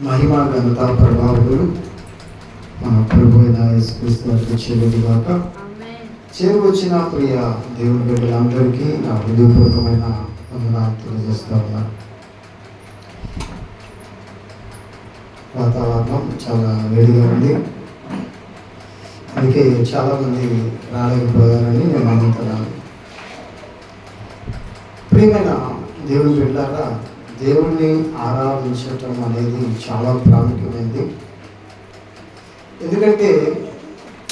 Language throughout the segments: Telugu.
మహిమ ఘనత ప్రభావాలు మన ప్రభు అయిన యేసుక్రీస్తు వారికి చెల్లుగాక. చేరువచ్చిన ప్రియ దేవుని బిడ్డలందరికీ నా హృదయపూర్వకమైన వందనాలు తెలియజేస్తూ ఉన్నాను. వాతావరణం చాలా వేడిగా ఉంది, అందుకే చాలామంది రాలేకపోయారని నేను నమ్ముతున్నాను. ప్రియమైన దేవుని బిడ్డలారా, దేవుణ్ణి ఆరాధించటం అనేది చాలా ప్రాముఖ్యమైనది. ఎందుకంటే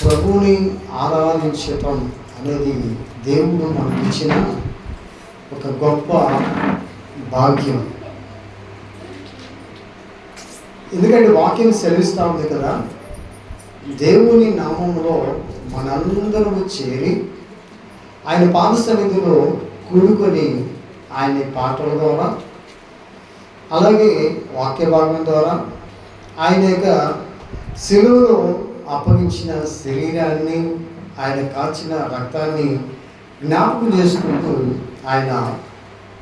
ప్రభువుని ఆరాధించటం అనేది దేవుడు మనకి ఇచ్చిన ఒక గొప్ప భాగ్యం. ఎందుకంటే వాక్యం సెలవిస్తూ ఉంది కదా, దేవుని నామంలో మనందరము చేరి ఆయన పాద సన్నిధిలో కూడుకొని ఆయన పాటల ద్వారా, అలాగే వాక్య భాగం ద్వారా, ఆయన యొక్క శిలువలో అప్పగించిన శరీరాన్ని, ఆయన కాచిన రక్తాన్ని జ్ఞాపకం చేసుకుంటూ ఆయన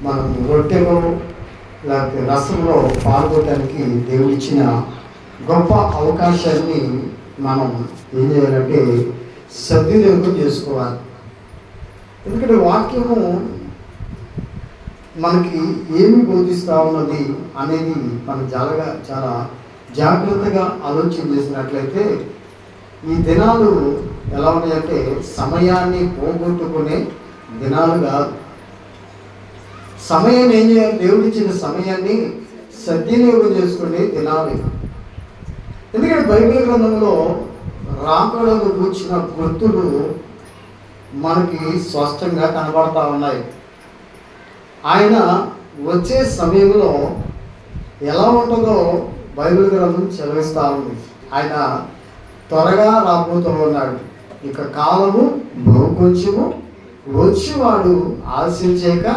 మనం రొట్టెలో లేకపోతే రసంలో పాల్గొనడానికి దేవుడు ఇచ్చిన గొప్ప అవకాశాన్ని మనం ఏం చేయాలంటే సద్వినియోగం చేసుకోవాలి. ఎందుకంటే వాక్యము మనకి ఏమి బోధిస్తూ ఉన్నది అనేది మనం చాలా జాగ్రత్తగా ఆలోచన చేసినట్లయితే ఈ దినాలు ఎలా ఉన్నాయంటే సమయాన్ని పోగొట్టుకునే దినాలు కాదు. సమయాన్ని ఏం చేయాలి? దేవుడు ఇచ్చిన సమయాన్ని సద్వినియోగం చేసుకునే దినాలు. ఎందుకంటే బైబిల్ గ్రంథంలో రాకడకు కూర్చిన గుర్తులు మనకి స్పష్టంగా కనబడతా ఉన్నాయి. ఆయన వచ్చే సమయంలో ఎలా ఉంటుందో బైబిల్ గ్రంథం చదివిస్తూ ఉంది. ఆయన త్వరగా రాబోతూ ఉన్నాడు, ఇక కాలము బహు కొంచెము, వచ్చేవాడు ఆశించేక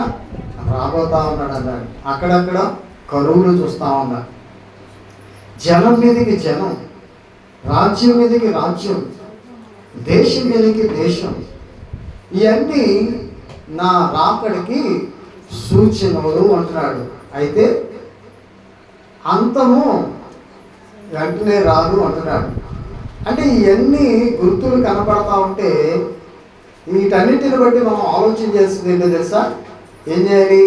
రాబోతా ఉన్నాడు అన్నాడు. అక్కడక్కడ కరువులు చూస్తూ ఉన్నాడు. జనం మీదకి జనం, రాజ్యం మీదకి రాజ్యం, దేశం మీదకి దేశం. ఇవన్నీ నా రాకడికి సూచనలు అంటున్నాడు. అయితే అంతము వెంటనే రాదు అంటున్నాడు. అంటే ఇవన్నీ గుర్తులు కనపడతా ఉంటే వీటన్నిటిని బట్టి మనం ఆలోచన చేస్తుంది ఏంటో తెలుసా? ఏం చేయాలి?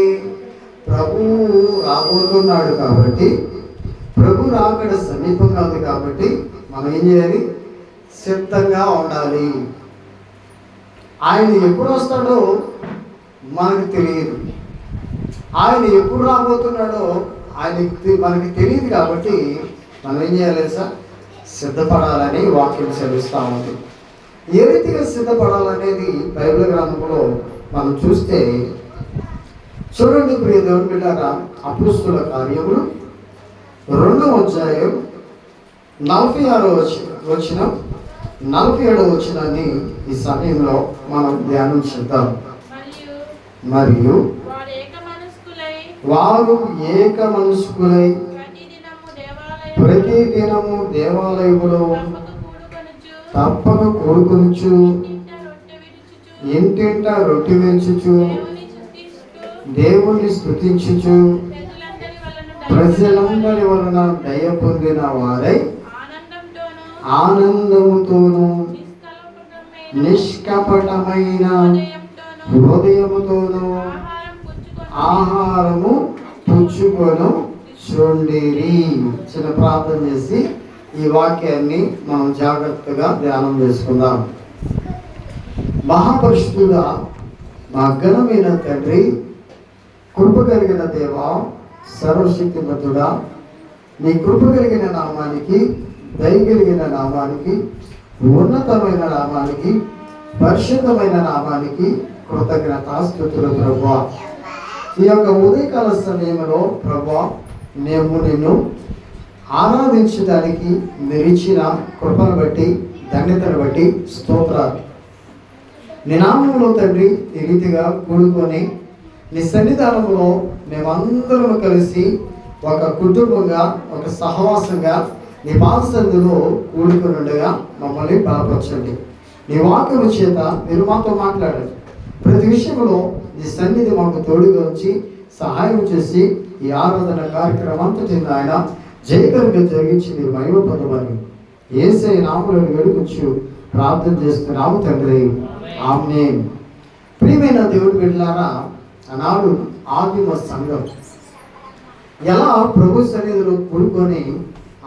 ప్రభువు రాబోతున్నాడు కాబట్టి, ప్రభు రాకడ సమీపంగా ఉంది కాబట్టి మనం ఏం చేయాలి? సిద్ధంగా ఉండాలి. ఆయన ఎప్పుడు వస్తాడో మనకు తెలియదు, ఆయన ఎప్పుడు రాబోతున్నాడో మనకి తెలియదు. కాబట్టి మనం ఏం చేయాలి సార్? సిద్ధపడాలని వాక్యం సెలవిస్తూ ఉంది. ఏ రీతిగా సిద్ధపడాలనేది బైబిల్ గ్రంథంలో మనం చూస్తే చూడండి ప్రియ దేవుని బిడ్డలారా, అపోస్తలుల కార్యములు 2వ అధ్యాయం 46వ వచనం 47వ వచనాన్ని ఈ సమయంలో మనం ధ్యానం చేద్దాం. మరియు వారు ఏక మనస్కులై ప్రతి దినము దేవాలయములో తప్పక కూడుకొనుచు, ఇంటింట రొట్టె విరుచుచు, దేవుని స్తుతించుచు, ప్రజలందరి వలన దయ పొందిన వారై ఆనందముతోను నిష్కపటమైన హృదయముతోను ఆహారము పుచ్చుకొను చూండిరి. చిన్న ప్రార్థన చేసి ఈ వాక్యాన్ని మనం జాగ్రత్తగా ధ్యానం చేసుకుందాం. మహాపరిశుద్ధుడా, మా ఘనమైన తండ్రి, కృప కలిగిన దేవా, సర్వశక్తిమంతుడా, నీ కృప కలిగిన నామానికి, దయ కలిగిన నామానికి, ఉన్నతమైన నామానికి, పరిశుద్ధమైన నామానికి కృతజ్ఞతాస్తుతులు ప్రభువా. ఈ యొక్క ఉదయకాల సమయంలో ప్రభువా, మేము నిన్ను ఆరాధించడానికి మెరిచిన కృపను బట్టి, ధన్యతను బట్టి స్తోత్రాలు. నీ నామములో తండ్రి ఈ రీతిగా కూడుకొని నీ సన్నిధానంలో మేమందరం కలిసి ఒక కుటుంబంగా, ఒక సహవాసంగా నీ పాద సన్నిధిలో కూడుకొని ఉండగా మమ్మల్ని బలపరచండి. నీ వాక్యము చేత మీరు మాతో మాట్లాడండి. ప్రతి విషయంలో నీ సన్నిధి మాకు తోడుగా ఉంచి సహాయం చేసి ఈ ఆరాధన కార్యక్రమం అంతటిని ఆయన జయకరంగా జరిగించి మీరు మహిమ పొందమని యేసయ్య నామములో వేడుకొచ్చు ప్రార్థన చేస్తున్నాము తండ్రి, ఆమేన్. ప్రియమైన దేవుడి బిడ్డలారా, ఆనాడు ఆదిమ సంఘం ఎలా ప్రభు సన్నిధిలో కూడుకొని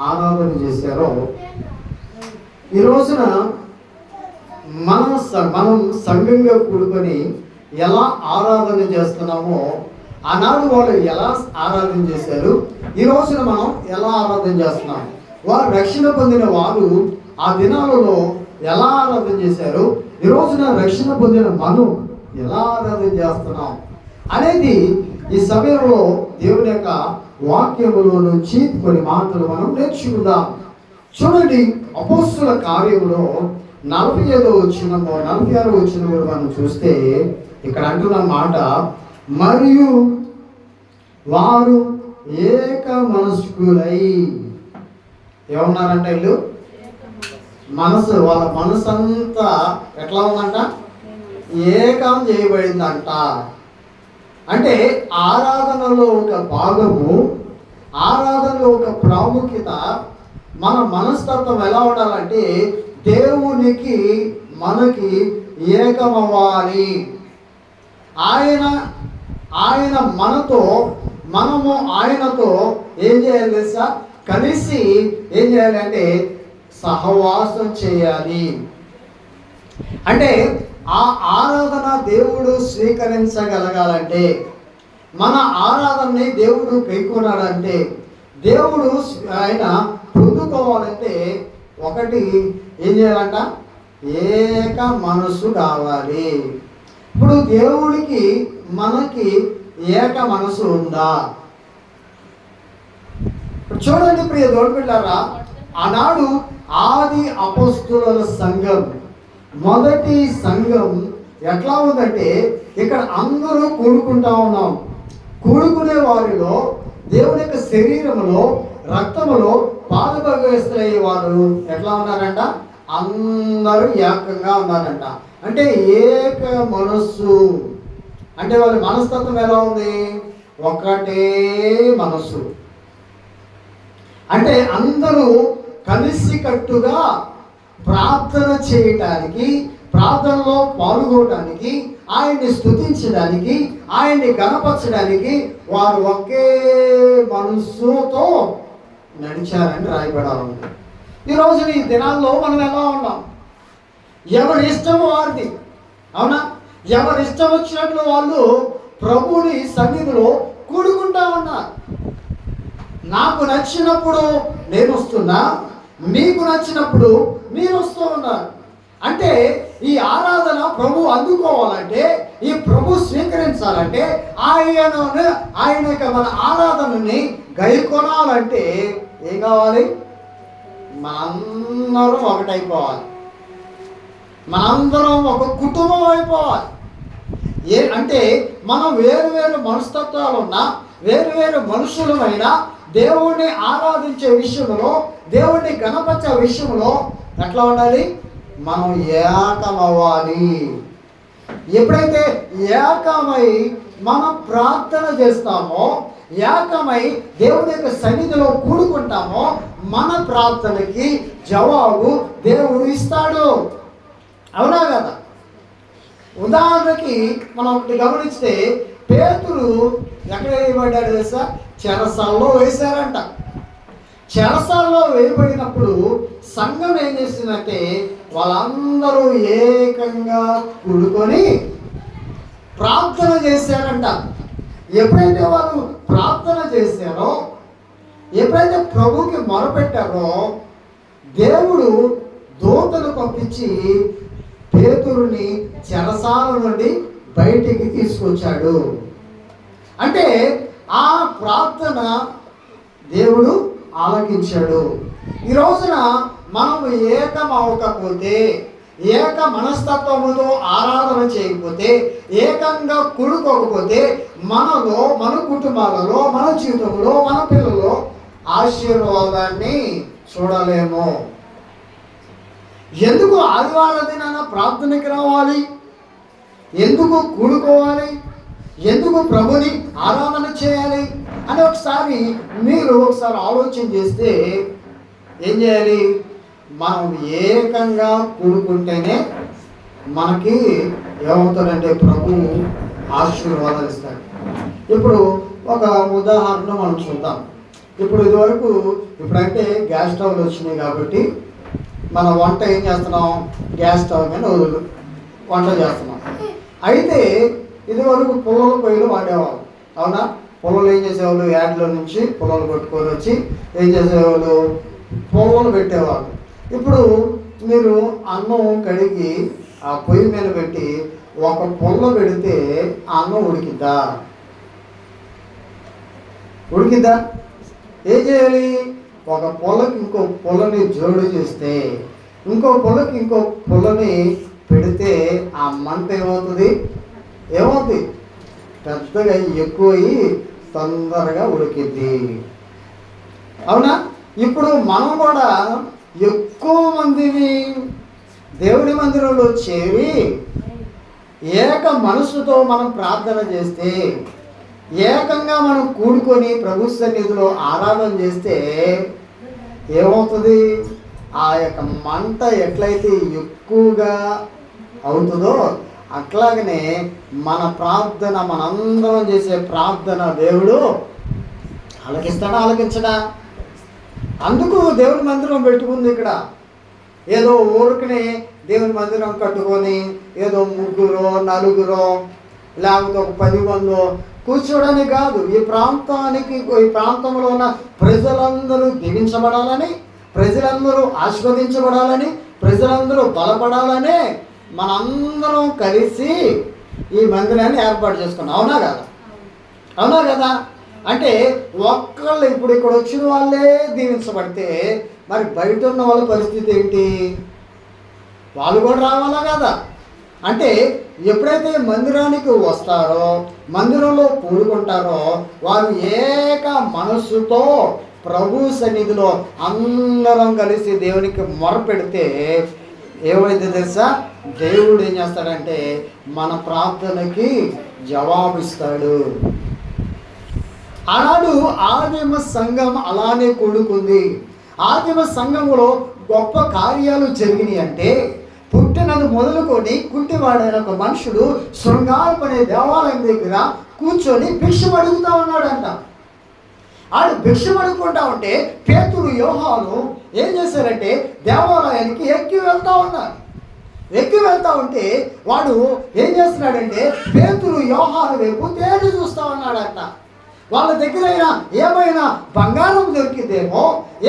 ఆరాధన చేశారో, ఈ రోజున మనం సంఘంగా కూడుకొని ఎలా ఆరాధన చేస్తున్నామో, ఆనాడు వాళ్ళు ఎలా ఆరాధన చేశారు, ఈ రోజున మనం ఎలా ఆరాధన చేస్తున్నాం, వారు రక్షణ పొందిన వారు ఆ దినాలలో ఎలా ఆరాధన చేశారు, ఈ రోజున రక్షణ పొందిన మనం ఎలా ఆరాధన చేస్తున్నాం అనేది ఈ సమయంలో దేవుని యొక్క వాక్యములో నుంచి కొన్ని మాటలు మనం నేర్చుకుందాం. చూడండి, అపోస్తుల కార్యములో 45వ వచనము 46వ వచనం కూడా మనం చూస్తే ఇక్కడ అంటున్న మాట, మరియు వారు ఏక మనస్కులై ఏమన్నారంట, వీళ్ళు వాళ్ళ మనసు అంతా ఎట్లా ఉందంట, ఏకం చేయబడిందంట. అంటే ఆరాధనలో ఒక భాగము, ఆరాధనలో ఒక ప్రాముఖ్యత, మన మనస్తత్వం ఎలా ఉండాలంటే దేవునికి మనకి ఏకమవ్వాలి. ఆయన మనతో, మనము ఆయనతో ఏం చేయాలి తెలుసా, కలిసి ఏం చేయాలి అంటే సహవాసం చేయాలి. అంటే ఆ ఆరాధన దేవుడు స్వీకరించగలగాలంటే, మన ఆరాధనని దేవుడు కైకొనాలంటే, దేవుడు ఆయన పొందుకోవాలంటే ఒకటి ఏం చేయాలంట, ఏక మనసు కావాలి. ఇప్పుడు దేవుడికి మనకి ఏక మనసు ఉందా? చూడండి ప్రియ తోడుపిల్లారా, ఆనాడు ఆది అపోస్తుల సంఘం, మొదటి సంఘం ఎట్లా ఉందంటే, ఇక్కడ అందరూ కూడుకుంటా ఉన్నాం. కూడుకునే వారిలో దేవుని యొక్క శరీరములో, రక్తములో పాలుభాగస్తులయ్యే వారు ఎట్లా ఉన్నారంట, అందరూ ఏకంగా ఉన్నారంట. అంటే ఏక మనస్సు, అంటే వాళ్ళ మనస్తత్వం ఎలా ఉంది, ఒకటే మనస్సు. అంటే అందరూ కలిసికట్టుగా ప్రార్థన చేయటానికి, ప్రార్థనలో పాల్గొనడానికి, ఆయన్ని స్తుతించడానికి, ఆయన్ని గణపరచడానికి వారు ఒకే మనస్సుతో నడిచారని రాయబడాలి. ఈరోజు ఈ దినాల్లో మనం ఎలా ఉన్నాం, ఎవరి ఇష్టము వారిది, అవునా? ఎవరి ఇష్టం వచ్చినట్లు వాళ్ళు ప్రభుని సన్నిధిలో కూడుకుంటా ఉన్నారు. నాకు నచ్చినప్పుడు నేను వస్తున్నా, మీకు నచ్చినప్పుడు మీరు వస్తూ ఉన్నారు. అంటే ఈ ఆరాధన ప్రభు అందుకోవాలంటే, ఈ ప్రభు స్వీకరించాలంటే, ఆయన యొక్క మన ఆరాధనని గైకొనాలంటే ఏం కావాలి, మనందరం ఒకటైపోవాలి, మనందరం ఒక కుటుంబం అయిపోవాలి. అంటే మనం వేరు మనస్తత్వాలు ఉన్నా, వేరు మనుషులమైనా దేవుణ్ణి ఆరాధించే విషయంలో, దేవుణ్ణి గణపరిచే విషయంలో ఎట్లా ఉండాలి, మనం ఏకమవ్వాలి. ఎప్పుడైతే ఏకమై మనం ప్రార్థన చేస్తామో, ఏకమై దేవుని యొక్క సన్నిధిలో కూడుకుంటామో, మన ప్రార్థనకి జవాబు దేవుడు ఇస్తాడు. అవునా కదా? ఉదాహరణకి మనం ఒకటి గమనిస్తే, పేతురు ఎక్కడ వేయబడ్డాడు తెలుసా, చెరసాల్లో వేశారంట. చెరసాల్లో వేయబడినప్పుడు సంఘం ఏం చేసిందంటే, వాళ్ళందరూ ఏకంగా కూడుకొని ప్రార్థన చేశారంట. ఎప్పుడైతే వాళ్ళు ప్రార్థన చేశారో, ఎప్పుడైతే ప్రభుకి మొరపెట్టారో, దేవుడు దూతను పంపించి పేతురుని చెరసాల నుండి బయటికి తీసుకొచ్చాడు. అంటే ఆ ప్రార్థన దేవుడు ఆలకించాడు. ఈ రోజున మనము ఏకం అవ్వకపోతే, ఏక మనస్తత్వముతో ఆరాధన చేయకపోతే, ఏకంగా కూడుకోకపోతే, మనలో, మన కుటుంబాలలో, మన జీవితంలో, మన పిల్లల్లో ఆశీర్వాదాన్ని చూడలేము. ఎందుకు ఆదివారం దినాన ప్రార్థనకి రావాలి, ఎందుకు కూడుకోవాలి, ఎందుకు ప్రభుని ఆరాధన చేయాలి అని మీరు ఒకసారి ఆలోచన చేస్తే ఏం చేయాలి? మనం ఏకంగా కూడుకుంటేనే మనకి ఏమవుతాడంటే ప్రభు ఆశీర్వాదాలు ఇస్తాడు. ఇప్పుడు ఒక ఉదాహరణ మనం చూద్దాం. ఇప్పుడంటే గ్యాస్ స్టవ్లు వచ్చినాయి కాబట్టి మన వంట ఏం చేస్తున్నాం? గ్యాస్ స్టవ్ మీద వంట చేస్తున్నాం. అయితే ఇదివరకు పుల్లల పొయ్యిలు వాడేవాళ్ళు, అవునా? పుల్లలు ఏం చేసేవాళ్ళు? యాడ్లో నుంచి పుల్లలు కొట్టుకొని వచ్చి ఏం చేసేవాళ్ళు? పుల్లలు పెట్టేవాళ్ళు. ఇప్పుడు మీరు అన్నం కడిగి ఆ పొయ్యి మీద పెట్టి ఒక పుల్ల పెడితే అన్నం ఉడికిద్దా? ఏం చేయాలి? ఒక పొలకి ఇంకో పొలని జోడు చేస్తే, ఇంకో పొలకి ఇంకో పొలని పెడితే ఆ మంట ఏమవుతుంది? పెద్దగా ఎక్కువయ్యి తొందరగా ఉడికిద్ది, అవునా? ఇప్పుడు మనం కూడా ఎక్కువ మందిని దేవుడి మందిరంలో చేరి ఏక మనసుతో మనం ప్రార్థన చేస్తే, ఏకంగా మనం కూడుకొని ప్రభు సన్నిధిలో ఆరాధన చేస్తే ఏమవుతుంది? ఆ యొక్క మంట ఎట్లయితే ఎక్కువగా అవుతుందో అట్లాగనే మన ప్రార్థన, మనందరం చేసే ప్రార్థన దేవుడు ఆలకించడా? అందుకు దేవుని మందిరం పెట్టుకుంది. ఇక్కడ ఏదో ఊరికనే దేవుని మందిరం కట్టుకొని ఏదో 3 4 లేకపోతే ఒక 10 మందో కూర్చోడానికి కాదు. ఈ ప్రాంతంలో ఉన్న ప్రజలందరూ దీవించబడాలని, ప్రజలందరూ ఆశీర్వదించబడాలని, ప్రజలందరూ బలపడాలని మనందరం కలిసి ఈ మందిరాన్ని ఏర్పాటు చేసుకున్నాం. అవునా కదా? అంటే ఒక్కళ్ళు ఇప్పుడు ఇక్కడ వచ్చిన వాళ్ళే దీవించబడితే మరి బయట ఉన్న వాళ్ళ పరిస్థితి ఏంటి? వాళ్ళు కూడా రావాలా కదా? అంటే ఎప్పుడైతే మందిరానికి వస్తారో, మందిరంలో కూడుకుంటారో, వారు ఏక మనస్సుతో ప్రభు సన్నిధిలో అందరం కలిసి దేవునికి మొరపెడితే ఏమైతే తెలుసా? దేవుడు ఏం చేస్తాడంటే మన ప్రార్థనకి జవాబిస్తాడు. ఆనాడు ఆదిమ సంఘం అలానే కూడుకుంది. ఆదిమ సంఘంలో గొప్ప కార్యాలు జరిగినాయి. అంటే పుట్టినది మొదలుకొని కుంటివాడైన ఒక మనుషుడు శృంగారపు అనే దేవాలయం దగ్గర కూర్చొని భిక్షం అడుగుతా ఉన్నాడంట. ఆడు భిక్షం అడుగుకుంటా ఉంటే పేతురు యోహాను ఏం చేశారంటే దేవాలయానికి ఎక్కి వెళ్తా ఉంటే వాడు ఏం చేస్తున్నాడంటే పేతురు యోహాను వైపు తేరి చూస్తా ఉన్నాడంట. వాళ్ళ దగ్గర ఏమైనా బంగారం దొరికిందేమో,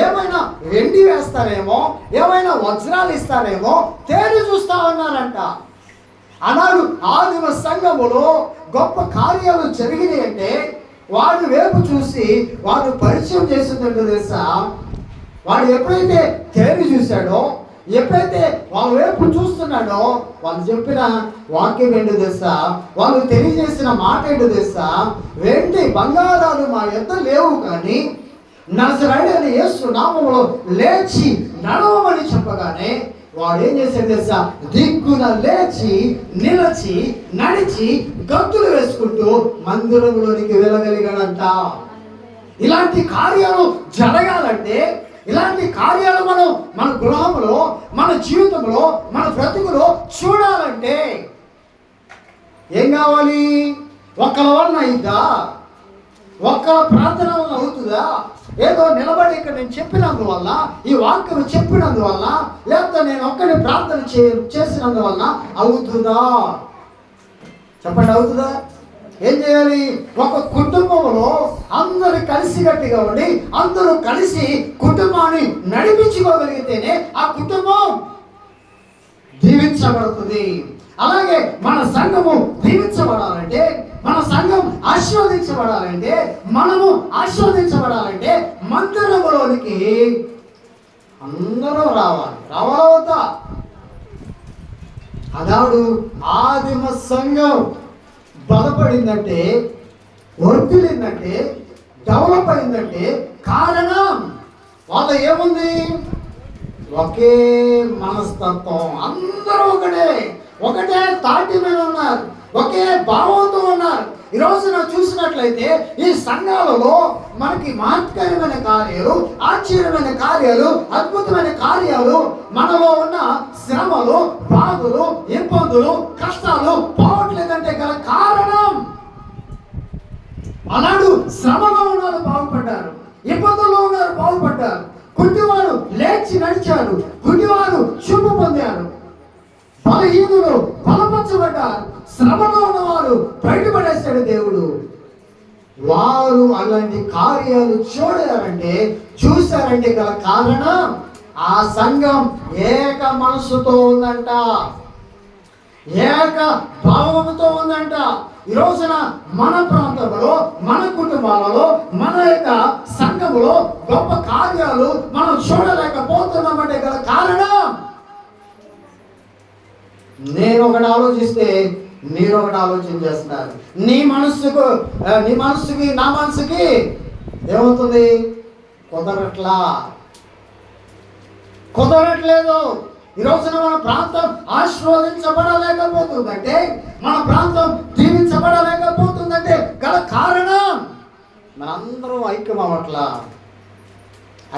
ఏమైనా వెండి వేస్తారేమో, ఏమైనా వజ్రాలు ఇస్తారేమో తేరి చూస్తా ఉన్నారంట. ఆనాడు ఆదిమ సంఘములో గొప్ప కార్యాలు జరిగినాయి అంటే వాడు వైపు చూసి వాడు పరిచయం చేసిందంటే తెలుసా? వాడు ఎప్పుడైతే తేరి చూశాడో, ఎప్పుడైతే వాళ్ళ వైపు చూస్తున్నాడో, వాళ్ళు చెప్పిన వాక్యం ఏంటో తెలుసా? వాళ్ళు తెలియజేసిన మాట ఏంటో తెలుసా? వెండి బంగారాలు మా యొద్ద లేవు, కానీ నజరేయుడైన యేసు నామములో లేచి నడవమని చెప్పగానే వాడు ఏం చేశాడు తెలుసా? దిగ్గున లేచి నిలిచి నడిచి గంతులు వేసుకుంటూ మందిరంలోనికి వెళ్ళగలిగాడంట. ఇలాంటి కార్యాలు జరగాలంటే, ఇలాంటి కార్యాలు మనం మన గృహంలో, మన జీవితంలో, మన బ్రతుకులో చూడాలంటే ఏం కావాలి? ఒక్కల వలన అయిద్దా? ఒక్కల ప్రార్థన వలన అవుతుందా? ఏదో నిలబడి ఇక్కడ నేను చెప్పినందువల్ల, ఈ వాక్యం చెప్పినందువల్ల, లేకపోతే నేను ఒక్కడిని ప్రార్థన చేసినందువల్ల అవుతుందా? చెప్పండి, అవుతుందా? ఏం చేయాలి? ఒక కుటుంబంలో అందరూ కలిసికట్టుగా ఉండి అందరూ కలిసి కుటుంబాన్ని నడిపించుకోగలిగితేనే ఆ కుటుంబం దీవించబడుతుంది. అలాగే మన సంఘము దీవించబడాలంటే, మన సంఘం ఆశీర్వదించబడాలంటే, మనము ఆశీర్వదించబడాలంటే మందిరములోనికి అందరూ రావాలా వద్దా? అదాడు ఆదిమ సంఘం బలపడిందంటే, వర్ధిల్లిందంటే, డెవలప్ అయిందంటే కారణం వాళ్ళ ఏముంది? ఒకే మనస్తత్వం. అందరూ ఒకటే తాటి మీద ఉన్నారు, ఒకే భావంతో ఉన్నారు. ఈ రోజున చూసినట్లయితే ఈ సంఘాలలో మనకి మహత్కరమైన కార్యాలు, ఆశ్చర్యమైన కార్యాలు, అద్భుతమైన కార్యాలు, మనలో ఉన్న శ్రమలు, బాధలు, ఇబ్బందులు, కష్టాలు పోవట్లేదంటే గల కారణం, ఆనాడు శ్రమలో ఉన్నారు బాగుపడ్డారు, ఇబ్బందుల్లో ఉన్నారు బాగుపడ్డారు, గుడ్డివారు లేచి నడిచారు, గుడ్డివారు చూపు పొందారు, బలహీనులు బలపరచబడ్డారు, శ్రమలో ఉన్నవారు బయటపడేశాడు దేవుడు. వారు అలాంటి కార్యాలు చూశారంటే గల కారణం ఆ సంఘం ఏక మనసుతో ఉందంట, ఏక భావంతో ఉందంట. ఈ రోజున మన ప్రాంతంలో, మన కుటుంబాలలో, మన యొక్క సంఘములో గొప్ప కార్యాలు మనం చూడలేకపోతున్నామంటే గల కారణం, నేను ఒకటి ఆలోచిస్తే మీరు ఒకటి ఆలోచన చేస్తున్నారు. నీ మనస్సుకి నా మనసుకి ఏమవుతుంది? కుదరట్లేదు. ఈ రోజున మన ప్రాంతం ఆశీర్వదించబడలేకపోతుందంటే, మన ప్రాంతం దీవించబడలేకపోతుందంటే గల కారణం మనందరం ఐక్యం అవ్వట్లా.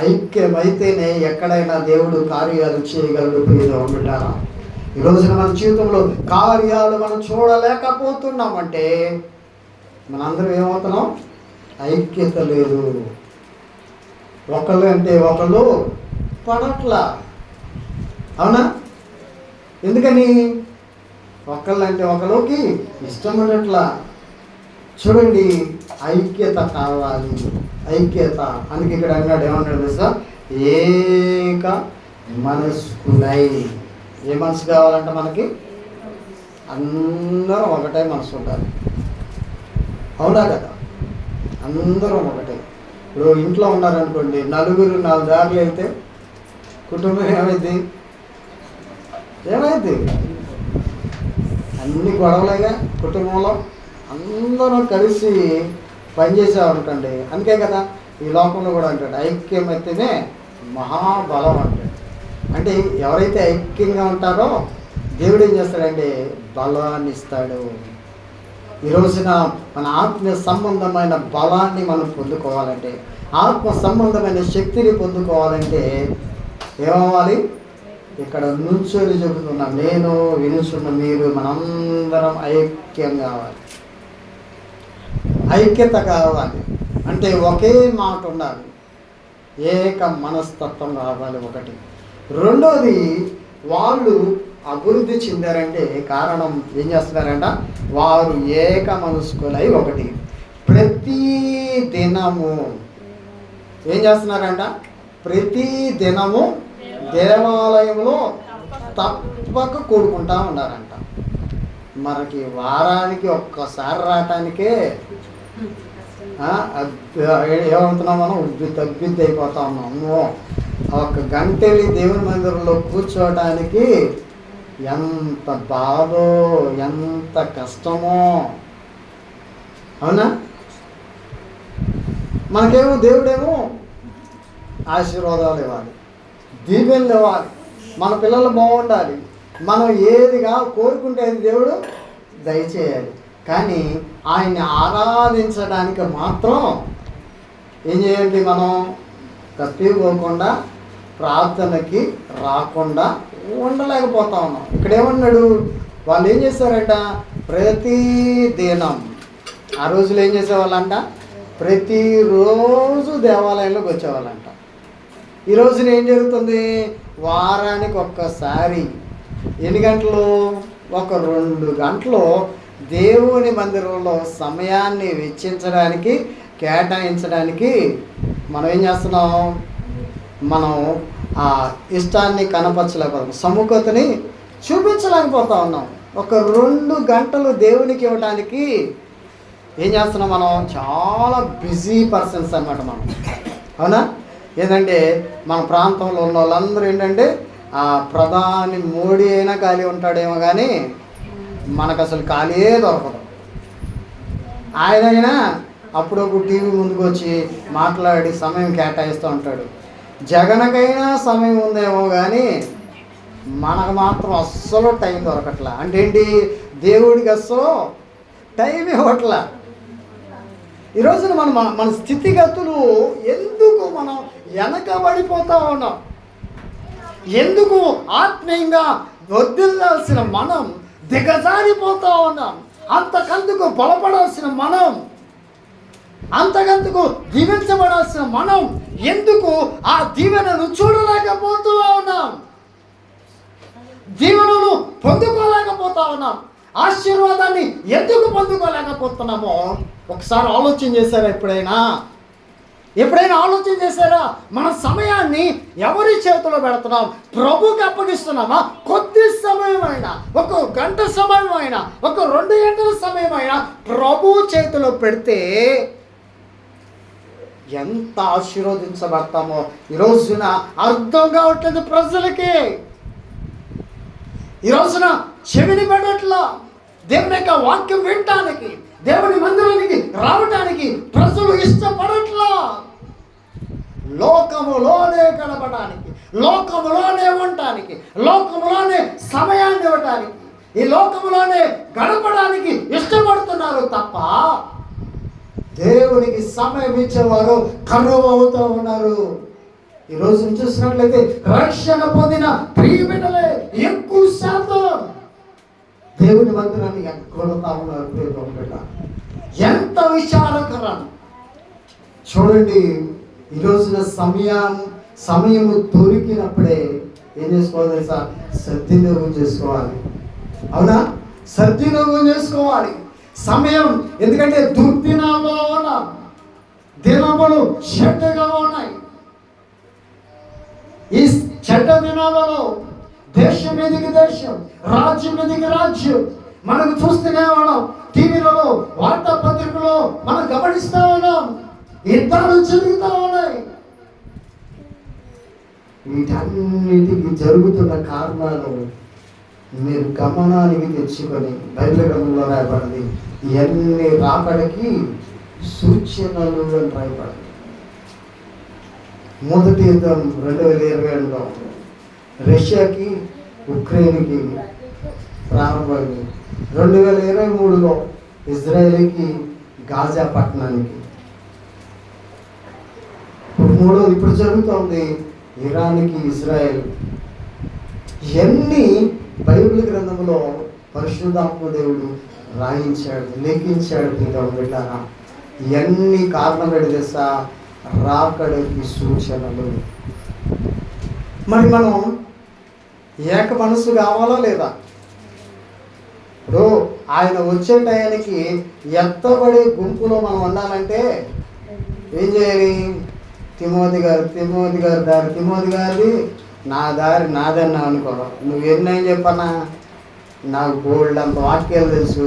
ఐక్యమైతేనే ఎక్కడైనా దేవుడు కార్యాలు చేయగలడు. ప్రియగా ఉంటారా? ఈ రోజున మన జీవితంలో కార్యాలు మనం చూడలేకపోతున్నామంటే మనందరం ఏమవుతున్నాం? ఐక్యత లేదు. ఒకళ్ళు అంటే ఒకళ్ళు పడట్లా. అవునా? ఎందుకని? ఒకళ్ళు అంటే ఒకళ్ళకి ఇష్టం ఉండట్లా. చూడండి, ఐక్యత కావాలి, ఐక్యత. అందుకే ఇక్కడ అన్నాడు, ఏమన్నాడు తెలుసా? ఏక మనస్కులై. ఏ మనసు కావాలంటే మనకి? అందరం ఒకటే మనసు ఉండాలి. అవునా కదా? అందరం ఒకటే. ఇప్పుడు ఇంట్లో ఉన్నారనుకోండి, నలుగురు 4 దారులు వెళ్తే కుటుంబం ఏమైంది? అన్ని గొడవలేగా కుటుంబంలో. అందరం కలిసి పనిచేసామనుకోండి. అందుకే కదా ఈ లోకంలో కూడా అంటాడు, ఐక్యమైతేనే మహాబలం అంటాడు. అంటే ఎవరైతే ఐక్యంగా ఉంటారో దేవుడు ఏం చేస్తాడంటే బలాన్ని ఇస్తాడు. ఈ రోజున మన ఆత్మీయ సంబంధమైన బలాన్ని మనం పొందుకోవాలంటే, ఆత్మ సంబంధమైన శక్తిని పొందుకోవాలంటే ఏమవ్వాలి? ఇక్కడ నుంచొని చెబుతున్నా నేను, వినుచున్న మీరు, మనందరం ఐక్యం కావాలి, ఐక్యత కావాలి. అంటే ఒకే మాట ఉండాలి, ఏక మనస్తత్వం కావాలి. ఒకటి. రెండోది, వాళ్ళు అభివృద్ధి చెందారంటే కారణం ఏం చేస్తున్నారంట? వారు ఏక మనస్కులై ఒకటి. ప్రతి దినము ఏం చేస్తున్నారంట? ప్రతి దినము దేవాలయంలో తప్పక కూడుకుంటా ఉన్నారంట. మనకి వారానికి ఒక్కసారి రావటానికే ఏమవుతున్నాం మనం? తగ్గిద్ది అయిపోతా ఉన్నాం. అమ్మో, 1 గంట వెళ్ళి దేవుని మందిరంలో కూర్చోవటానికి ఎంత బాధో, ఎంత కష్టమో. అవునా? మనకేమో దేవుడేమో ఆశీర్వాదాలు ఇవ్వాలి, దీవెనలు ఇవ్వాలి, మన పిల్లలు బాగుండాలి, మనం ఏదిగా కోరుకుంటే అది దేవుడు దయచేయాలి. కానీ ఆయన్ని ఆరాధించడానికి మాత్రం ఏం చేయాలి? మనం తప్పిపోకుండా, ప్రార్థనకి రాకుండా ఉండలేకపోతా ఉన్నాం. ఇక్కడ ఏమన్నాడు? వాళ్ళు ఏం చేశారంట? ప్రతి దినం. ఆ రోజులు ఏం చేసేవాళ్ళంట? ప్రతిరోజు దేవాలయంలోకి వచ్చేవాళ్ళంట. ఈ రోజున ఏం జరుగుతుంది? వారానికి ఒక్కసారి. ఎన్ని గంటలు? 1-2 గంటలు దేవుని మందిరంలో సమయాన్ని వెచ్చించడానికి, కేటాయించడానికి మనం ఏం చేస్తున్నాం? మనం ఆ ఇష్టాన్ని కనపరచలేకపోతాం, సముఖతని చూపించలేకపోతా ఉన్నాం. 1-2 గంటలు దేవునికి ఇవ్వడానికి ఏం చేస్తున్నాం? మనం చాలా బిజీ పర్సన్స్ అన్నమాట మనం. అవునా? ఏంటంటే మన ప్రాంతంలో ఉన్న వాళ్ళందరూ ఏంటంటే ఆ ప్రధాని మోడీ అయినా ఖాళీ ఉంటాడేమో కానీ మనకు అసలు ఖాళీయే దొరకదు. ఆయనైనా అప్పుడప్పుడు టీవీ ముందుకు వచ్చి మాట్లాడి సమయం కేటాయిస్తూ ఉంటాడు. జగన్కైనా సమయం ఉందేమో కానీ మనకు మాత్రం అస్సలు టైం దొరకట్లా. అంటే ఏంటి? దేవుడికి అస్సలు టైం ఇవ్వట్లా. ఈ రోజున మన స్థితిగతులు ఎందుకు మనం వెనకబడిపోతా ఉన్నాం? ఎందుకు ఆత్మీయంగా వర్ధిల్లాల్సిన మనం దిగజారిపోతా ఉన్నాం? అంతకందుకు బలపడాల్సిన మనం, అంతకందుకు దీవించబడాల్సిన మనం ఎందుకు ఆ దీవెనను చూడలేకపోతూ ఉన్నాం? దీవెనను పొందుకోలేకపోతా ఉన్నాం. ఆశీర్వాదాన్ని ఎందుకు పొందుకోలేకపోతున్నామో ఒకసారి ఆలోచన చేశారా? ఎప్పుడైనా ఆలోచన చేశారా? మన సమయాన్ని ఎవరి చేతిలో పెడుతున్నాం? ప్రభుకి అప్పగిస్తున్నామా? కొద్ది సమయమైనా, ఒక గంట సమయమైనా, ఒక 2 గంటల సమయమైనా ప్రభు చేతిలో పెడితే ఎంత ఆశీర్వదించబడతామో ఈ రోజున అర్థం కావట్లేదు ప్రజలకి. ఈ రోజున చెవిని పెట్టట్లా. దేవుని యొక్క వాక్యం వినటానికి, దేవుని మందిరానికి రావటానికి ప్రజలు ఇష్టపడట్లా. లోకములోనే గడపడానికి, లోకములోనే ఉండటానికి, లోకములోనే సమయాన్ని ఇవ్వటానికి, ఈ లోకములోనే గడపడానికి ఇష్టపడుతున్నారు తప్ప దేవునికి సమయం ఇచ్చేవారు కరువు అవుతూ ఉన్నారు. ఈ రోజు చూసినట్లయితే రక్షణ పొందిన ప్రియబిడ్డలే ఎక్కువ శాతం దేవుని మందిరాన్ని ఎక్కడతా ఉన్నారు. ప్రియబిడ్డ, ఎంత విచారకరం చూడండి. ఈ రోజున సమయము దొరికినప్పుడే ఏం చేసుకోవాలి తెలుసా? సద్వినియోగం చేసుకోవాలి. అవునా? సద్వినియోగం చేసుకోవాలి సమయం. ఎందుకంటే దుర్దినాల్లో ఉన్నాం, దినములు చెడ్డగా ఉన్నాయి. ఈ చెడ్డ దినాలలో దేశం మీదకి దేశం, రాజ్యం మీదకి రాజ్యం మనకు చూస్తూనే ఉన్నాం. టీవీలలో, వార్తాపత్రికలో మనం గమనిస్తూ ఉన్నాం. యుద్ధాలు జరుగుతూ ఉన్నాయి. వీటన్నిటికి జరుగుతున్న కారణాలు మీరు గమనానికి తెచ్చుకొని బైబిల్ గ్రంథంలో రాయబడింది. ఇవన్నీ రాకడికి సూచనలు అని రాయబడింది. మొదటి యుద్ధం 2022లో రష్యాకి ఉక్రెయిన్కి ప్రారంభమైంది. 2023లో ఇజ్రాయేల్కి గాజా పట్టణానికి. ఇప్పుడు జరుగుతోంది ఇరాన్కి ఇజ్రాయెల్. ఇవన్నీ బైబిల్ గ్రంథంలో పరిశుద్ధాత్మ దేవుడు రాయించాడు, లెక్కించాడు. బిడ్డారా, ఇవన్నీ కారణం పెడితేసా రాకడికి సూచనలు. మరి మనం ఏక మనసు కావాలా లేదా? ఇప్పుడు ఆయన వచ్చే టయానికి ఎత్తబడి గుంపులో మనం ఉండాలంటే ఏం చేయాలి? తిమోతి గారిది నా దారి నాదన్నా అనుకో. నువ్వు ఎన్నని చెప్పన్నా, నాకు గోల్డ్ అంత వాక్యాలు తెలుసు,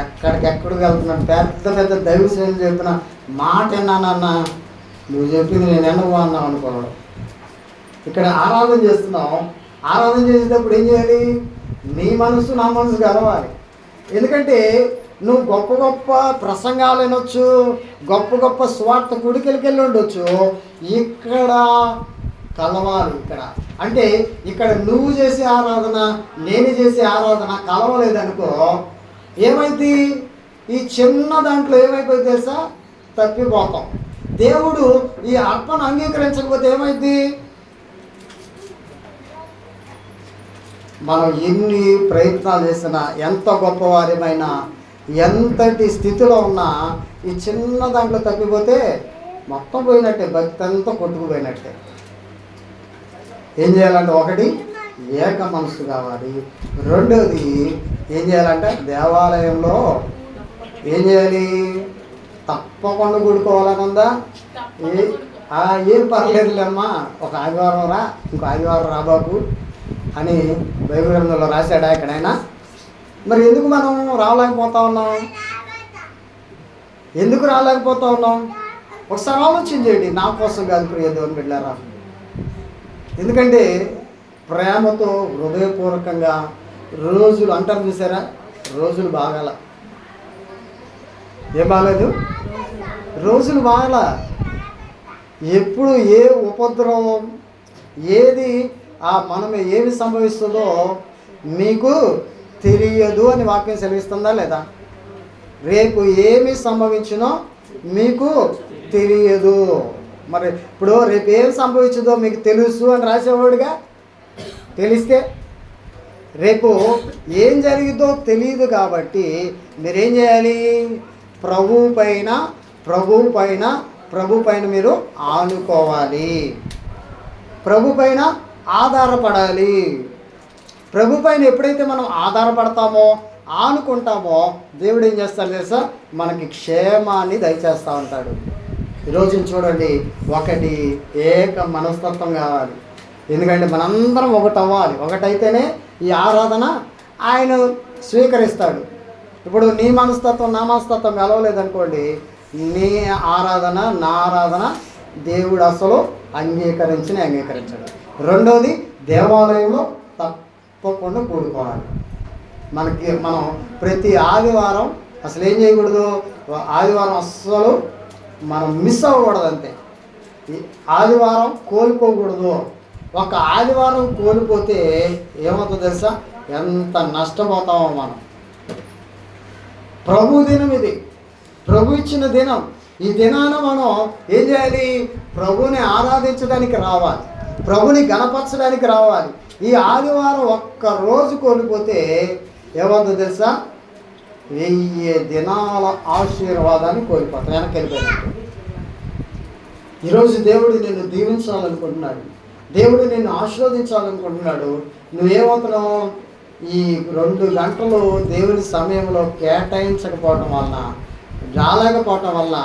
ఎక్కడికెక్కడికి వెళ్తున్నాను, పెద్ద దైవసేన చెప్పిన మాట విన్నానన్నా, నువ్వు చెప్పింది నేను ఎన్నవో అన్నావు అనుకో. ఇక్కడ ఆరాధన చేస్తున్నావు, ఆరాధన చేసేటప్పుడు ఏం చేయాలి? నీ మనసు నా మనసు కలవాలి. ఎందుకంటే నువ్వు గొప్ప గొప్ప ప్రసంగాలు వినొచ్చు, గొప్ప స్వార్థ గుడికెళ్ళి ఉండొచ్చు, ఇక్కడ కలవాలి. అంటే ఇక్కడ నువ్వు చేసే ఆరాధన, నేను చేసే ఆరాధన కలవలేదనుకో, ఏమైంది? ఈ చిన్న దాంట్లో ఏమైపోయింది తెలుసా? తప్పిపోతాం. దేవుడు ఈ అర్పణ అంగీకరించకపోతే ఏమైంది? మనం ఎన్ని ప్రయత్నాలు చేసినా, ఎంత గొప్పవారిమైనా, ఎంతటి స్థితిలో ఉన్నా ఈ చిన్న దాంట్లో తప్పిపోతే మొత్తం పోయినట్టే, భక్తి అంతా కొట్టుకుపోయినట్టే. ఏం చేయాలంటే, ఒకటి ఏక మనసు కావాలి. రెండోది ఏం చేయాలంటే, దేవాలయంలో ఏం చేయాలి? తప్పకుండా కూడుకోవాలని ఉందా? ఏం పర్లేదులేమ్మా, ఒక ఆదివారం రా, ఇంకో ఆదివారం రా బాబు అని బైబిల్ గ్రంథంలో రాశాడా ఎక్కడైనా? మరి ఎందుకు మనం రాలేకపోతా ఉన్నాం? ఎందుకు రాలేకపోతా ఉన్నాం? ఒకసారి ఆలోచన చేయండి. నా కోసం కాదు ప్రియ దేవుని బిడ్డలారా. ఎందుకంటే ప్రేమతో హృదయపూర్వకంగా రోజులు అంటారు చూసారా, రోజులు బాగాల. ఏం బాగాలేదు? రోజులు బాగాల. ఎప్పుడు ఏ ఉపద్రవం, ఏది మనం ఏమి సంభవిస్తుందో మీకు తెలియదు అని వాక్యం సెలవిస్తుందా లేదా? రేపు ఏమి సంభవించినో మీకు తెలియదు. మరి ఇప్పుడు రేపు ఏం సంభవించదో మీకు తెలుసు అని రాసేవాడుగా. తెలిస్తే రేపు ఏం జరిగిద్దో తెలియదు కాబట్టి మీరేం చేయాలి? ప్రభు పైన మీరు ఆనుకోవాలి, ప్రభు పైన ఆధారపడాలి. ప్రభు పైన ఎప్పుడైతే మనం ఆధారపడతామో, ఆనుకుంటామో, దేవుడు ఏం చేస్తాడు తెలుసా? మనకి క్షేమాన్ని దయచేస్తూ ఉంటాడు. ఈరోజు చూడండి, ఒకటి ఏక మనస్తత్వం కావాలి. ఎందుకంటే మనందరం ఒకటవ్వాలి. ఒకటైతేనే ఈ ఆరాధన ఆయన స్వీకరిస్తాడు. ఇప్పుడు నీ మనస్తత్వం నా మనస్తత్వం కలవలేదనుకోండి, నీ ఆరాధన నా ఆరాధన దేవుడు అసలు అంగీకరించడు. రెండోది, దేవాలయంలో తప్పకుండా కూడుకోవాలి. మనం ప్రతి ఆదివారం అసలు ఏం చేయకూడదు? ఆదివారం అస్సలు మనం మిస్ అవ్వకూడదు. అంతే, ఆదివారం కోల్పోకూడదు. ఒక ఆదివారం కోల్పోతే ఏమవుతుందో తెలుసా? ఎంత నష్టపోతామో మనం. ప్రభు దినం ఇది, ప్రభు ఇచ్చిన దినం. ఈ దినాన మనం ఏం చేయాలి? ప్రభుని ఆరాధించడానికి రావాలి, ప్రభుని గణపరచడానికి రావాలి. ఈ ఆదివారం ఒక్క రోజు కోల్పోతే ఏమవుతుందో తెలుసా? 1000 దినాల ఆశీర్వాదాన్ని కోల్పోతాం, వెనక్కి వెళ్ళిపోయినట్టు. ఈరోజు దేవుడు నిన్ను దీవించాలనుకుంటున్నాడు, దేవుడు నిన్ను ఆశీర్వదించాలనుకుంటున్నాడు. నువ్వేమవుతున్నావు? ఈ 2 గంటలు దేవుని సమయంలో కేటాయించకపోవటం వలన, రాలేకపోవటం వల్ల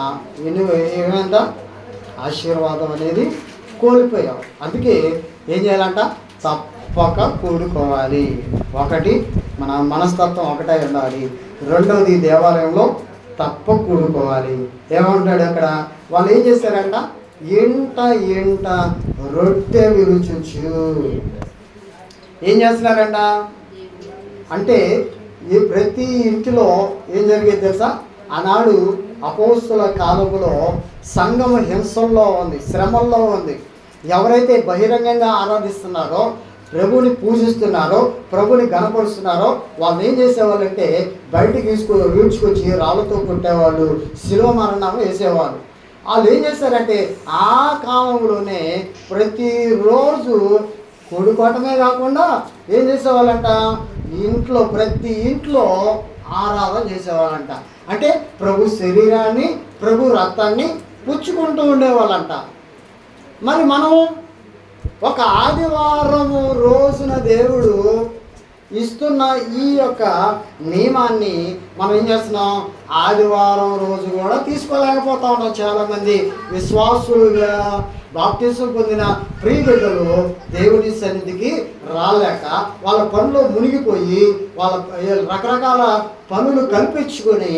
నువ్వు ఏమైందా? ఆశీర్వాదం అనేది కోల్పోయావు. అందుకే ఏం చేయాలంట? తప్పక కూడుకోవాలి. ఒకటి, మన మనస్తత్వం ఒకటే ఉండాలి. రెండవది, దేవాలయంలో తప్ప కూడుకోవాలి. ఏమంటాడు అక్కడ? వాళ్ళు ఏం చేశారంట? ఎంట రొట్టె విరుచుచు. ఏం చేస్తున్నారంట అంటే, ఈ ప్రతి ఇంటిలో ఏం జరిగేది తెలుసా? ఆనాడు అపోస్తుల కాలంలో సంఘం హింసల్లో ఉంది, శ్రమల్లో ఉంది. ఎవరైతే బహిరంగంగా ఆరాధిస్తున్నారో, ప్రభుని పూజిస్తున్నారో, ప్రభుని గణపరుస్తున్నారో, వాళ్ళు ఏం చేసేవాళ్ళంటే బయటికి ఈడ్చుకొచ్చి రాళ్ళతో కొట్టేవాళ్ళు, శిలువ మరణం వేసేవాళ్ళు. వాళ్ళు ఏం చేశారంటే ఆ కాలంలోనే ప్రతిరోజు కూడుకోవటమే కాకుండా ఏం చేసేవాళ్ళంట? ఇంట్లో, ప్రతి ఇంట్లో ఆరాధన చేసేవాళ్ళంట. అంటే ప్రభు శరీరాన్ని, ప్రభు రక్తాన్ని పుచ్చుకుంటూ ఉండేవాళ్ళంట. మరి మనం ఒక ఆదివారము రోజున దేవుడు ఇస్తున్న ఈ యొక్క నియమాన్ని మనం ఏం చేస్తున్నాం? ఆదివారం రోజు కూడా తీసుకోలేకపోతా ఉన్నాం. చాలామంది విశ్వాసులుగా బాప్టిజం పొందిన ప్రియబిడ్డలు దేవుని సన్నిధికి రాలేక వాళ్ళ పనులు మునిగిపోయి వాళ్ళ రకరకాల పనులు కల్పించుకొని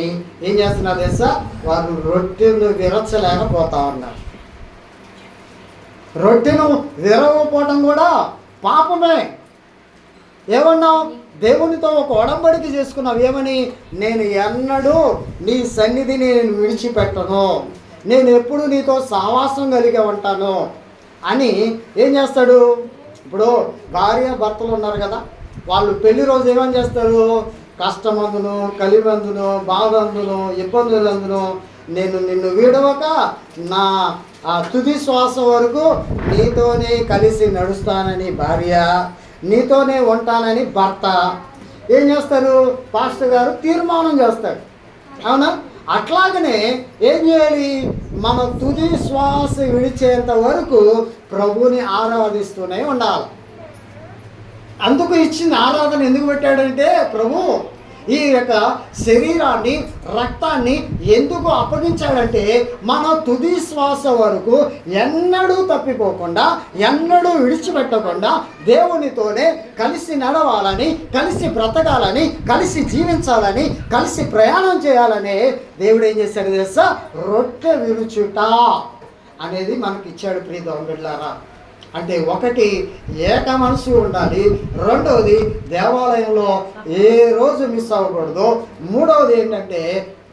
ఏం చేస్తున్నారు తెలుసా? వారు రొట్టెను విరచలేకపోతా ఉన్నారు. రొట్టెను విరవపోవటం కూడా పాపమే. ఏమన్నావు? దేవునితో ఒక ఒడంబడిక చేసుకున్నావు. ఏమని? నేను ఎన్నడూ నీ సన్నిధిని నేను విడిచిపెట్టను, నేను ఎప్పుడు నీతో సహవాసం కలిగి ఉంటాను అని ఏం చేస్తాడు? ఇప్పుడు భార్య భర్తలు ఉన్నారు కదా, వాళ్ళు పెళ్లి రోజు ఏమని చేస్తారు? కష్టమందును, కలిమందును, బాధందును, ఇబ్బందులందును నేను నిన్ను వీడవక నా తుది శ్వాస వరకు నీతోనే కలిసి నడుస్తానని భార్య, నీతోనే ఉంటానని భర్త ఏం చేస్తారు? పాస్టర్ గారు తీర్మానం చేస్తాడు. అవునా? అట్లాగనే ఏం చేయాలి? మన తుది శ్వాస విడిచేంత వరకు ప్రభుని ఆరాధిస్తూనే ఉండాలి. అందుకు ఇచ్చిన ఆరాధన ఎందుకు పెట్టాడంటే, ప్రభు ఈ యొక్క శరీరాన్ని, రక్తాన్ని ఎందుకు అప్పగించాడంటే, మన తుది శ్వాస వరకు ఎన్నడూ తప్పిపోకుండా, ఎన్నడూ విడిచిపెట్టకుండా దేవునితోనే కలిసి నడవాలని, కలిసి బ్రతకాలని, కలిసి జీవించాలని, కలిసి ప్రయాణం చేయాలని దేవుడు ఏం చేశాడు తెలుసా? రొట్టె విరుచుట అనేది మనకి ఇచ్చాడు. ప్రియ దేవులారా, అంటే ఒకటి ఏక మనసు ఉండాలి, రెండవది దేవాలయంలో ఏ రోజు మిస్ అవ్వకూడదు, మూడవది ఏంటంటే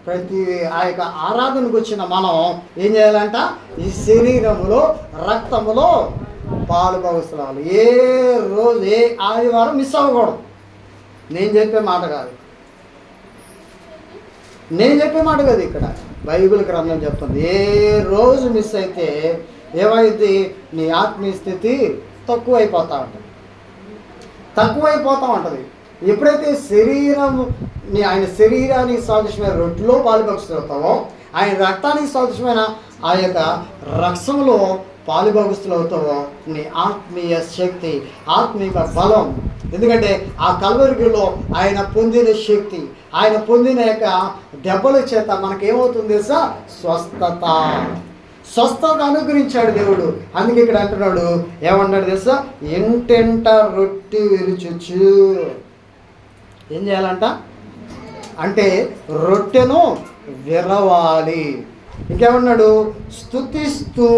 ప్రతి ఆ యొక్క ఆరాధనకు వచ్చిన మనం ఏం చేయాలంట? ఈ శరీరములో, రక్తములో పాలు పగుసుకోవాలి. ఏ రోజు, ఏ ఆదివారం మిస్ అవ్వకూడదు. నేను చెప్పే మాట కాదు ఇక్కడ. బైబిల్ గ్రంథం చెప్తుంది, ఏ రోజు మిస్ అయితే ఏమైంది, నీ ఆత్మీయ స్థితి తక్కువైపోతూ ఉంటుంది. ఎప్పుడైతే ఆయన శరీరానికి సాదృశ్యమైన రొట్టెలో పాలుభాగస్తులవుతావో, ఆయన రక్తానికి సాదృశ్యమైన ఆ యొక్క రక్తంలో పాలుభాగస్తులు అవుతావో, నీ ఆత్మీయ శక్తి, ఆత్మీయ బలం, ఎందుకంటే ఆ కల్వరిగిలో ఆయన పొందిన శక్తి, ఆయన పొందిన యొక్క దెబ్బల చేత మనకేమవుతుంది తెలుసా, స్వస్థత అనుగ్రహించాడు దేవుడు. అందుకే ఇక్కడ అంటున్నాడు, ఏమన్నాడు తెలుసా, ఎంటెంట రొట్టె విరుచుచు. ఏం చేయాలంట అంటే రొట్టెను విరవాలి. ఇంకేమన్నాడు, స్తుతిస్తూ.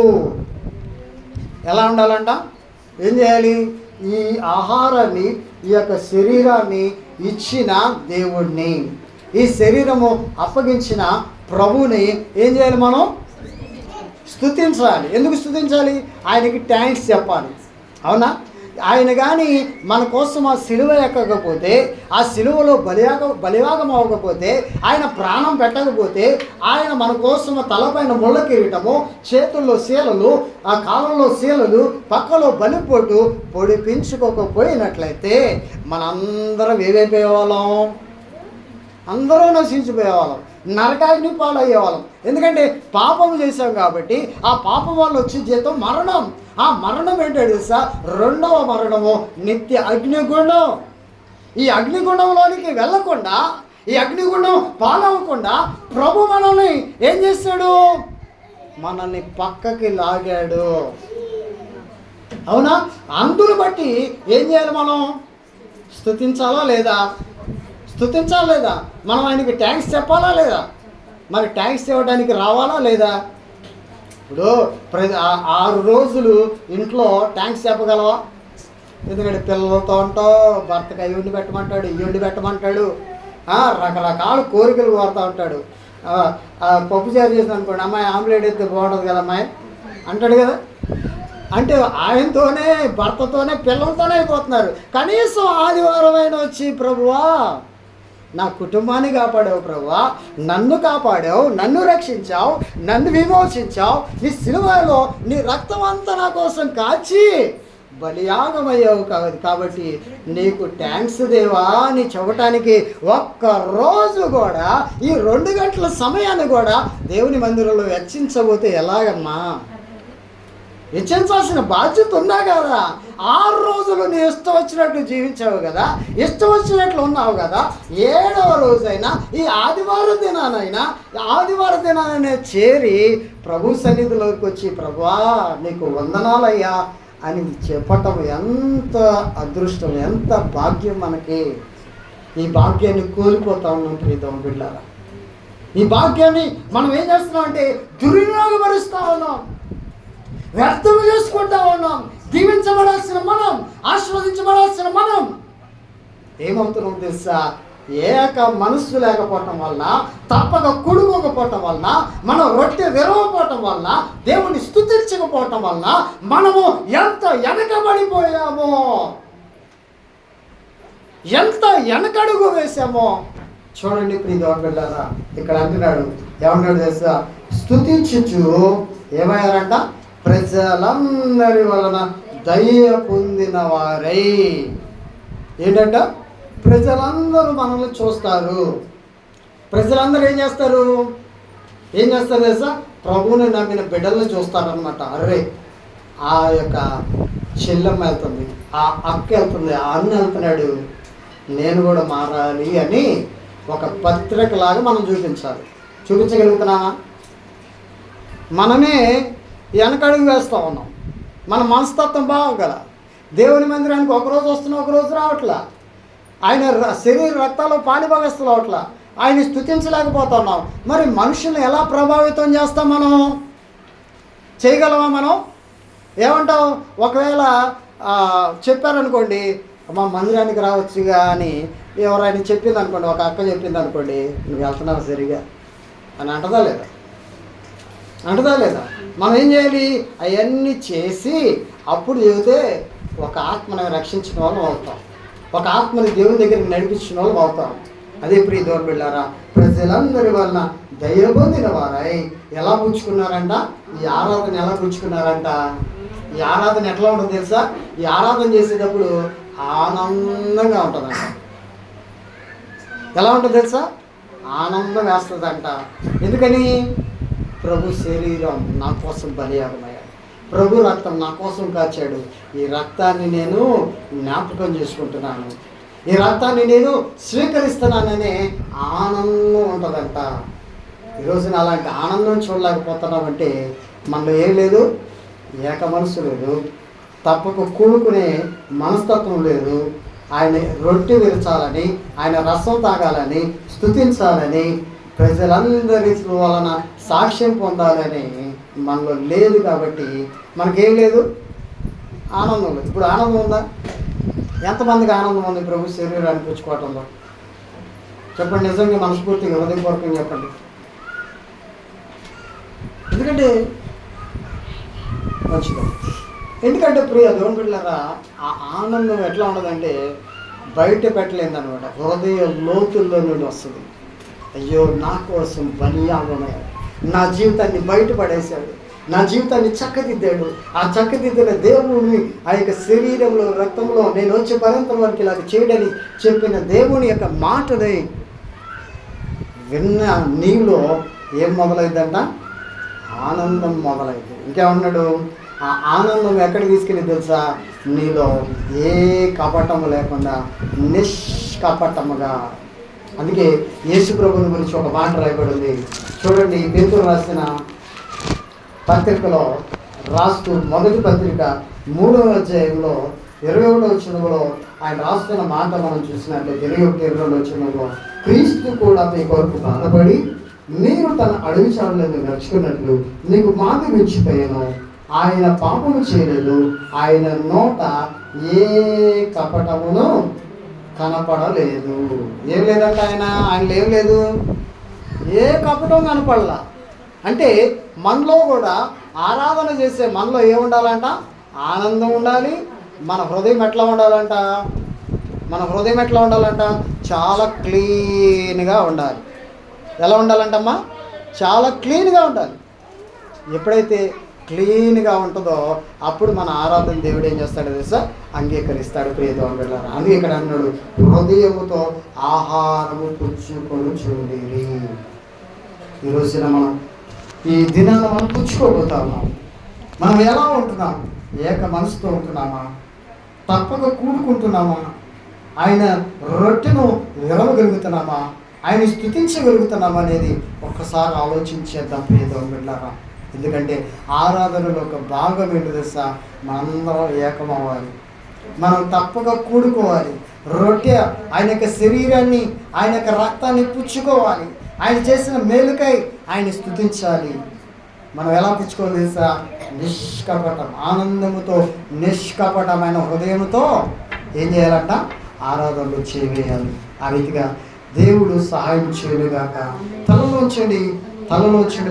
ఎలా ఉండాలంట, ఏం చేయాలి, ఈ ఆహారాన్ని, ఈ యొక్క శరీరాన్ని ఇచ్చిన దేవుడిని, ఈ శరీరము అప్పగించిన ప్రభువుని ఏం చేయాలి, మనం స్తుతించాలి. ఎందుకు స్తుతించాలి, ఆయనకి థ్యాంక్స్ చెప్పాలి. అవునా, ఆయన కానీ మన కోసం ఆ సిలువ ఎక్కకపోతే, ఆ సిలువలో బలియాగం అవ్వకపోతే, ఆయన ప్రాణం పెట్టకపోతే, ఆయన మన కోసం తలపైన ముళ్ళ కిరీటము, చేతుల్లో శీలలు, ఆ కాలంలో శీలలు, పక్కలో బలిపోటు పొడిపించుకోకపోయినట్లయితే మనందరం ఏమైపోయేవాళ్ళం, అందరూ నశించిపోయేవాళ్ళం, నరకాగ్ని పాలయ్యేవాళ్ళం. ఎందుకంటే పాపం చేశాం కాబట్టి ఆ పాపం వల్ల వచ్చే జీతం మరణం. ఆ మరణం ఏంటో తెలుసా, రెండవ మరణము నిత్య అగ్నిగుండం. ఈ అగ్నిగుండంలోనికి వెళ్ళకుండా, ఈ అగ్నిగుండం పాలవ్వకుండా ప్రభు మనల్ని ఏం చేశాడు, మనల్ని పక్కకి లాగాడు. అవునా, అందును బట్టి ఏం చేయాలి, మనం స్తుతించాలా లేదా, మనం ఆయనకి ట్యాంక్స్ చెప్పాలా లేదా, మరి ట్యాంక్స్ ఇవ్వడానికి రావాలా లేదా. ఇప్పుడు 6 రోజులు ఇంట్లో ట్యాంక్స్ చెప్పగలవా, ఎందుకంటే పిల్లలతో ఉంటావు, భర్తకు అవి వండి పెట్టమంటాడు, ఇవి వండి పెట్టమంటాడు, రకరకాల కోరికలు కోరుతూ ఉంటాడు. పప్పు చారు చేసిన అనుకోండి, అమ్మాయి ఆమ్లెట్ అయితే బాగుంటుంది కదా అమ్మాయి అంటాడు కదా. అంటే ఆయనతోనే, భర్తతోనే, పిల్లలతోనే అయిపోతున్నారు. కనీసం ఆదివారం అయినా వచ్చి, ప్రభువా నా కుటుంబాన్ని కాపాడావు, ప్రభువా నన్ను కాపాడావు, నన్ను రక్షించావు, నన్ను విమోచించావు, నీ సిలువలో నీ రక్తం అంతా నా కోసం కాచి బలియాగమయ్యావు కాబట్టి నీకు థ్యాంక్స్ దేవా అని చెప్పటానికి ఒక్కరోజు కూడా, ఈ 2 గంటల సమయాన్ని కూడా దేవుని మందిరంలో వెచ్చించబోతే ఎలాగమ్మా, వెచ్చించాల్సిన బాధ్యత ఉన్నా కదా. 6 రోజులు నీ ఇష్టం వచ్చినట్లు జీవించావు కదా, ఇష్టం వచ్చినట్లు ఉన్నావు కదా. 7వ రోజైనా ఈ ఆదివారం దినానైనా చేరి ప్రభు సన్నిధిలోకి వచ్చి, ప్రభువా నీకు వందనాలయ్యా అని చెప్పటం ఎంత అదృష్టం, ఎంత భాగ్యం మనకి. ఈ భాగ్యాన్ని కోల్పోతా ఉన్నాం ప్రియతమ బిడ్డలారా. ఈ భాగ్యాన్ని మనం ఏం చేస్తున్నాం అంటే దుర్వినియోగపరుస్తూ ఉన్నాం, వ్యర్థం చేసుకుంటా ఉన్నాం. దీవించబడాల్సిన మనం, ఆశీర్వదించబడాల్సిన మనం ఏమవుతున్నాం తెలుసా, ఏక మనస్సు లేకపోవటం వలన, తప్పక కూడుకోకపోవటం వలన, మనం రొట్టె విరవపోవటం వలన, దేవుని స్తుతించకపోవటం వలన మనము ఎంత వెనకబడిపోయామో, ఎంత వెనకడుగు వేసామో చూడండి ప్రియమైన బిడ్డలారా. ఇక్కడ అంటున్నాడు, ఏమన్నాడు తెలుసా, స్తుతించుచు ఏమయ్యారంట, ప్రజలందరి వలన దయ పొందిన వారై. ఏంటంట, ప్రజలందరూ మనల్ని చూస్తారు. ప్రజలందరూ ఏం చేస్తారు తెలుసా, ప్రభువుని నమ్మిన బిడ్డల్ని చూస్తారనమాట. అరే ఆ యొక్క చెల్లెమ్మ వెళ్తుంది, ఆ అక్క వెళ్తుంది, ఆ అన్న వెళ్తున్నాడు, నేను కూడా మారాలి అని ఒక పత్రికలాగా మనం చూపించగలుగుతున్నామా? మనమే వెనకడుగు వేస్తూ ఉన్నాం. మన మనస్తత్వం బాగోగల. దేవుని మందిరానికి ఒకరోజు వస్తున్నాం, ఒకరోజు రావట్లా. ఆయన శరీర రక్తాల్లో పాలిభాగస్తులు అవట్లా. ఆయన స్తుతించలేకపోతున్నాం. మరి మనుషుల్ని ఎలా ప్రభావితం చేస్తాం, మనం చేయగలమా? మనం ఏమంటావు, ఒకవేళ చెప్పారనుకోండి, మా మందిరానికి రావచ్చుగా అని ఎవరైనా చెప్పింది అనుకోండి, ఒక అక్క చెప్పింది అనుకోండి, నువ్వు వెళ్తున్నావు సరిగా అని అంటదా లేదా? మనం ఏం చేయాలి, అవన్నీ చేసి అప్పుడు చెబితే ఒక ఆత్మని రక్షించిన వాళ్ళం అవుతాం, ఒక ఆత్మని దేవుని దగ్గరికి నడిపించిన వాళ్ళం అవుతాం. అదే ప్రియ దేవుని బిడ్డలారా, ప్రజలందరి వలన దయ పొందిన వారై ఎలా పుచ్చుకున్నారంట? ఈ ఆరాధన ఎలా పుచ్చుకున్నారంట? ఈ ఆరాధన ఎట్లా ఉంటుందో తెలుసా? ఈ ఆరాధన చేసేటప్పుడు ఆనందంగా ఉంటుందంట. ఎలా ఉంటుందో తెలుసా? ఆనందం వేస్తుందంట. ఎందుకని? ప్రభు శరీరం నా కోసం బలియాగమయ్యాడు, ప్రభు రక్తం నా కోసం కాచాడు, ఈ రక్తాన్ని నేను జ్ఞాపకం చేసుకుంటున్నాను, ఈ రక్తాన్ని నేను స్వీకరిస్తున్నాననే ఆనందం ఉంటుందంట. ఈరోజున అలాంటి ఆనందం చూడలేకపోతున్నామంటే మనలో ఏం లేదు? ఏక మనసు లేదు, తప్పక కూడుకునే మనస్తత్వం లేదు. ఆయన రొట్టె విరచాలని, ఆయన రసం తాగాలని, స్తుతించాలని, ప్రజలందరి వలన సాక్ష్యం పొందాలని మనలో లేదు. కాబట్టి మనకేం లేదు? ఆనందం లేదు. ఇప్పుడు ఆనందం ఉందా? ఎంతమందికి ఆనందం ఉంది ప్రభు శరీరాన్ని పుచ్చుకోవటంలో? చెప్పండి, నిజంగా మనస్ఫూర్తిగా హృదయపూర్వకంగా చెప్పండి. ఎందుకంటే మంచిది. ఎందుకంటే ప్రియ దేవుని బిడ్డలారా, ఆ ఆనందం ఎట్లా ఉండదంటే బయట పెట్టలేదన్నమాట, హృదయ లోతుల్లో నుండి వస్తుంది. అయ్యో, నా కోసం బలియాగమయ్యాడు, నా జీవితాన్ని బయటపడేశాడు, నా జీవితాన్ని చక్కదిద్దాడు. ఆ చక్కదిద్దిన దేవుని ఆ యొక్క శరీరంలో రక్తంలో నేను వచ్చే పర్యంతం వరకు ఇలాగ చేయడని చెప్పిన దేవుని యొక్క మాటని విన్న నీలో ఏం మొదలైందంట? ఆనందం మొదలైంది. ఇంకేమన్నాడు? ఆ ఆనందం ఎక్కడికి తీసుకెళ్ళి తెలుసా? నీలో ఏ కపటము లేకుండా నిష్కపటముగా. అందుకే యేసు ప్రభుని గురించి ఒక మాట రాయబడింది. చూడండి, పేతురు రాసిన పత్రికలో రాస్తూ, మొదటి పత్రిక 3వ అధ్యాయంలో 21వ వచనంలో ఆయన రాస్తున్న మాట మనం చూసినట్లయితే 21-22వ వచనంలో, క్రీస్తు కూడా మీ కొరకు బాధపడి మీరు తన అడవి చాలులను నడుచుకున్నట్లు నీకు మాది మించిపోయాను. ఆయన పాపము చేయలేదు, ఆయన నోట ఏ కపటమును కనపడలేదు. ఏం లేదంట ఆయనలో ఏం లేదు? ఏ కపటం కనపడలా. అంటే మనలో కూడా ఆరాధన చేసే మనలో ఏముండాలంట? ఆనందం ఉండాలి. మన హృదయం ఎట్లా ఉండాలంట? మన హృదయం ఎట్లా ఉండాలంట? చాలా క్లీన్గా ఉండాలి. ఎలా ఉండాలంటమ్మా? చాలా క్లీన్గా ఉండాలి. ఎప్పుడైతే క్లీన్గా ఉంటుందో అప్పుడు మన ఆరాధన దేవుడు ఏం చేస్తాడు తెలుసా? అంగీకరిస్తాడు. ప్రియదేవుని బిడ్డలారా, అందుకే ఇక్కడ అన్నాడు, హృదయముతో ఆహారము పుచ్చుకొని చూడండి. ఈ రోజున మనం ఈ దినాన్ని మనం పుచ్చుకోబోతా ఉన్నాం. మనం ఎలా ఉంటున్నాం? ఏక మనసుతో ఉంటున్నామా? తప్పక కూడుకుంటున్నామా? ఆయన రొట్టెను విరవగలుగుతున్నామా? ఆయన స్తుతించగలుగుతున్నామా అనేది ఒక్కసారి ఆలోచించేద్దాం ప్రియదేవుని బిడ్డలారా. ఎందుకంటే ఆరాధనలో ఒక భాగం ఏంటి తెలుసా? మనందరం ఏకమవ్వాలి, మనం తప్పక కూడుకోవాలి. రొట్టె ఆయన యొక్క శరీరాన్ని, ఆయన యొక్క రక్తాన్ని పుచ్చుకోవాలి. ఆయన చేసిన మేలుకై ఆయన స్తుతించాలి. మనం ఎలా పుచ్చుకోవాలి తెలుసా? నిష్కపటం, ఆనందముతో నిష్కపటమైన హృదయంతో ఏం చేయాలంట? ఆరాధనలు చేయవేయాలి. ఆ రీతిగా దేవుడు సహాయం చేయలుగాక. తలలోంచండి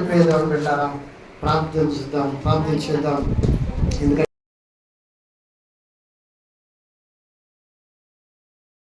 ప్రియదేవుని బిడ్డలారా, ప్రార్థించేద్దాం. ఎందుకంటే